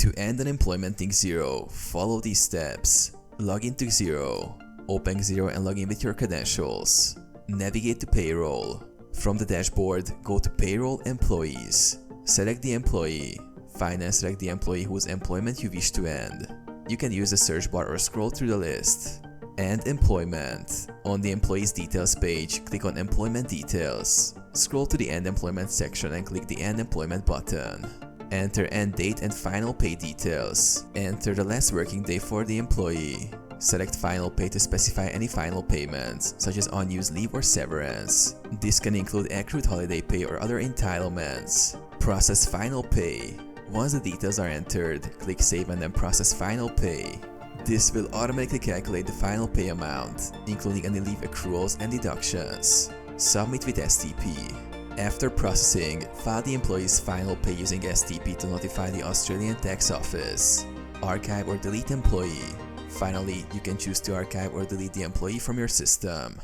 To end an employment in Xero, follow these steps. Log into Xero. Open Xero and log in with your credentials. Navigate to Payroll. From the dashboard, go to Payroll Employees. Select the employee. Find and select the employee whose employment you wish to end. You can use the search bar or scroll through the list. End employment. On the Employees Details page, click on Employment Details. Scroll to the End Employment section and click the End Employment button. Enter end date and final pay details. Enter the last working day for the employee. Select final pay to specify any final payments, such as unused leave or severance. This can include accrued holiday pay or other entitlements. Process final pay. Once the details are entered, click Save and then process final pay. This will automatically calculate the final pay amount, including any leave accruals and deductions. Submit with STP. After processing, file the employee's final pay using STP to notify the Australian Tax Office. Archive or delete employee. Finally, you can choose to archive or delete the employee from your system.